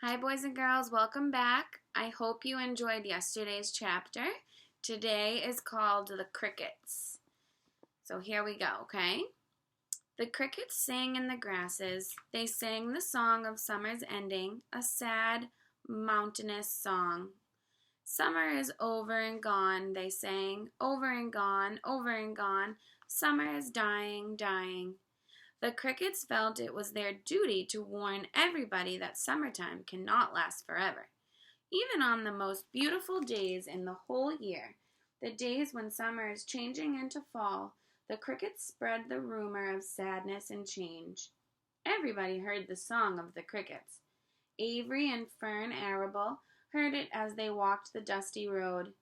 Hi, boys and girls. Welcome back. I hope you enjoyed yesterday's chapter. Today is called The Crickets. So here we go, okay? The crickets sang in the grasses. They sang the song of summer's ending, a sad, mountainous song. Summer is over and gone, they sang. Over and gone, over and gone. Summer is dying, dying. The crickets felt it was their duty to warn everybody that summertime cannot last forever. Even on the most beautiful days in the whole year, the days when summer is changing into fall, the crickets spread the rumor of sadness and change. Everybody heard the song of the crickets. Avery and Fern Arable heard it as they walked the dusty road.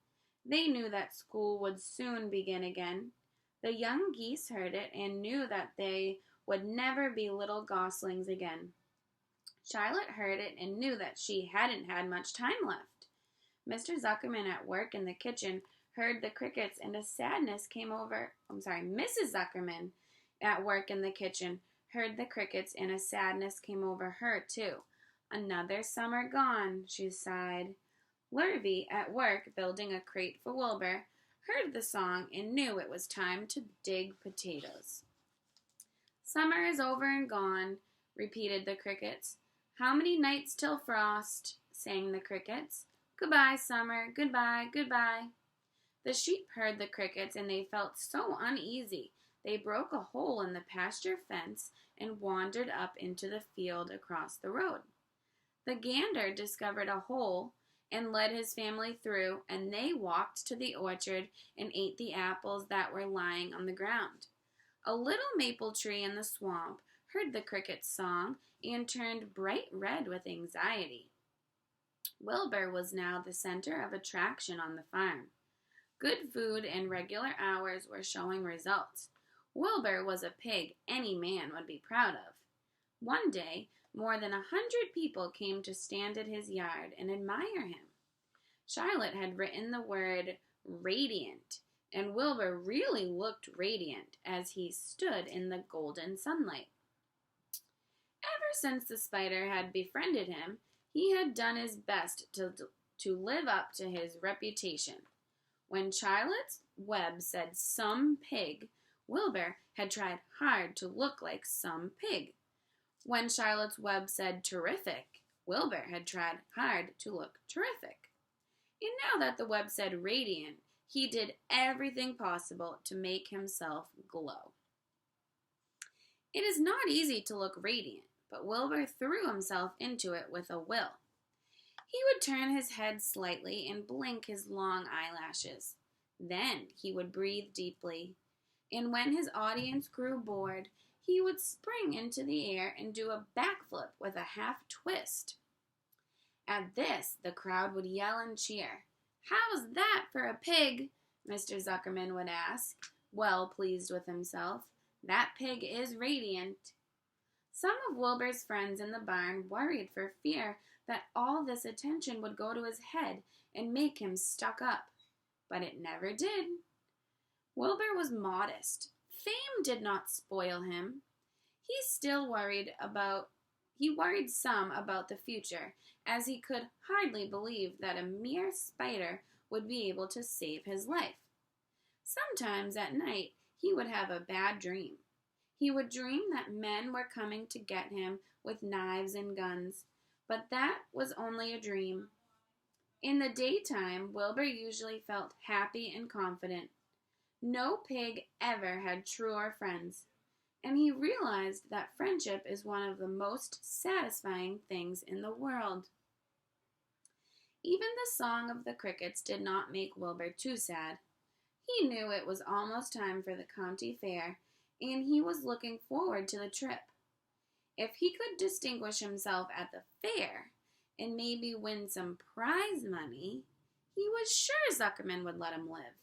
They knew that school would soon begin again. The young geese heard it and knew that they would never be little goslings again. Charlotte heard it and knew that she hadn't had much time left. Mr. Zuckerman at work in the kitchen heard the crickets and a sadness came over. Mrs. Zuckerman at work in the kitchen heard the crickets and a sadness came over her too. Another summer gone, she sighed. Lurvy at work building a crate for Wilbur heard the song and knew it was time to dig potatoes. Summer is over and gone, repeated the crickets. How many nights till frost, sang the crickets. Goodbye, summer, goodbye, goodbye. The sheep heard the crickets and they felt so uneasy. They broke a hole in the pasture fence and wandered up into the field across the road. The gander discovered a hole and led his family through, and they walked to the orchard and ate the apples that were lying on the ground. A little maple tree in the swamp heard the cricket's song and turned bright red with anxiety. Wilbur was now the center of attraction on the farm. Good food and regular hours were showing results. Wilbur was a pig any man would be proud of. One day, more than 100 people came to stand at his yard and admire him. Charlotte had written the word radiant, and Wilbur really looked radiant as he stood in the golden sunlight. Ever since the spider had befriended him, he had done his best to live up to his reputation. When Charlotte's Web said some pig, Wilbur had tried hard to look like some pig. When Charlotte's Web said terrific, Wilbur had tried hard to look terrific. And now that the Web said radiant, he did everything possible to make himself glow. It is not easy to look radiant, but Wilbur threw himself into it with a will. He would turn his head slightly and blink his long eyelashes. Then he would breathe deeply, and when his audience grew bored, he would spring into the air and do a backflip with a half twist. At this, the crowd would yell and cheer. "How's that for a pig?" Mr. Zuckerman would ask, well pleased with himself. That pig is radiant. Some of Wilbur's friends in the barn worried for fear that all this attention would go to his head and make him stuck up. But it never did. Wilbur was modest. Fame did not spoil him. He worried some about the future, as he could hardly believe that a mere spider would be able to save his life. Sometimes at night he would have a bad dream. He would dream that men were coming to get him with knives and guns, but that was only a dream. In the daytime, Wilbur usually felt happy and confident. No pig ever had truer friends, and he realized that friendship is one of the most satisfying things in the world. Even the song of the crickets did not make Wilbur too sad. He knew it was almost time for the county fair, and he was looking forward to the trip. If he could distinguish himself at the fair and maybe win some prize money, he was sure Zuckerman would let him live.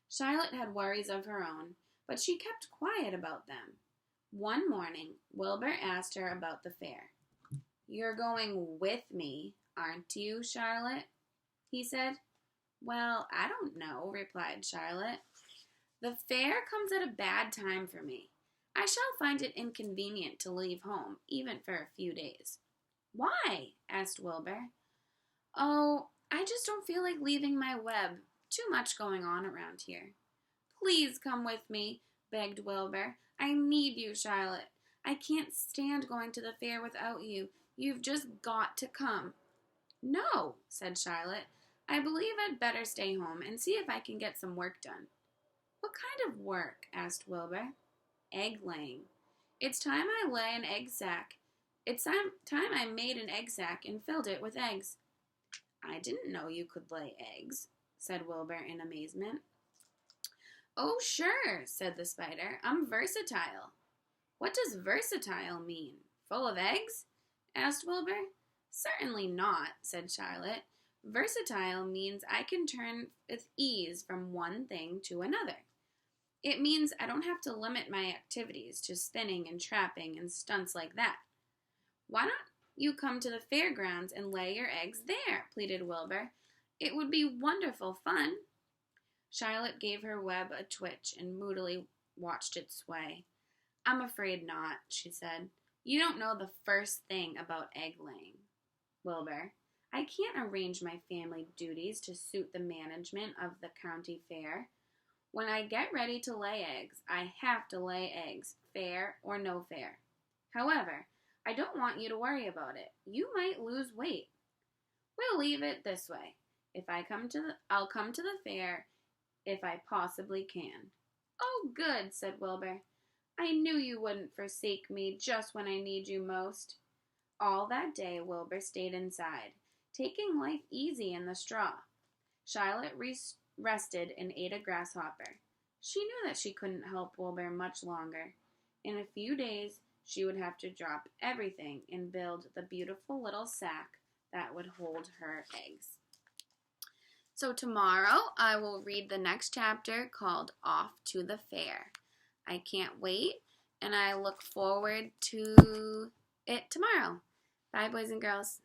Charlotte had worries of her own, but she kept quiet about them. One morning, Wilbur asked her about the fair. "You're going with me, aren't you, Charlotte?" he said. "Well, I don't know," replied Charlotte. "The fair comes at a bad time for me. I shall find it inconvenient to leave home, even for a few days." Why? Asked Wilbur. Oh, I just don't feel like leaving my web. Too much going on around here. Please come with me, begged Wilbur. I need you, Charlotte. I can't stand going to the fair without you. You've just got to come. No, said Charlotte. I believe I'd better stay home and see if I can get some work done. What kind of work? Asked Wilbur. Egg laying. It's time I lay an egg sack. It's time I made an egg sack and filled it with eggs. I didn't know you could lay eggs, said Wilbur in amazement. Oh, sure, said the spider. I'm versatile. What does versatile mean? Full of eggs? Asked Wilbur. Certainly not, said Charlotte. Versatile means I can turn with ease from one thing to another. It means I don't have to limit my activities to spinning and trapping and stunts like that. Why don't you come to the fairgrounds and lay your eggs there? Pleaded Wilbur. It would be wonderful fun. Charlotte gave her web a twitch and moodily watched it sway. I'm afraid not, she said. You don't know the first thing about egg laying, Wilbur. I can't arrange my family duties to suit the management of the county fair. When I get ready to lay eggs, I have to lay eggs, fair or no fair. However, I don't want you to worry about it. You might lose weight. We'll leave it this way. I'll come to the fair if I possibly can. Oh, good, said Wilbur. I knew you wouldn't forsake me just when I need you most. All that day, Wilbur stayed inside, taking life easy in the straw. Charlotte rested and ate a grasshopper. She knew that she couldn't help Wilbur much longer. In a few days, she would have to drop everything and build the beautiful little sack that would hold her eggs. So tomorrow, I will read the next chapter called Off to the Fair. I can't wait, and I look forward to it tomorrow. Bye, boys and girls.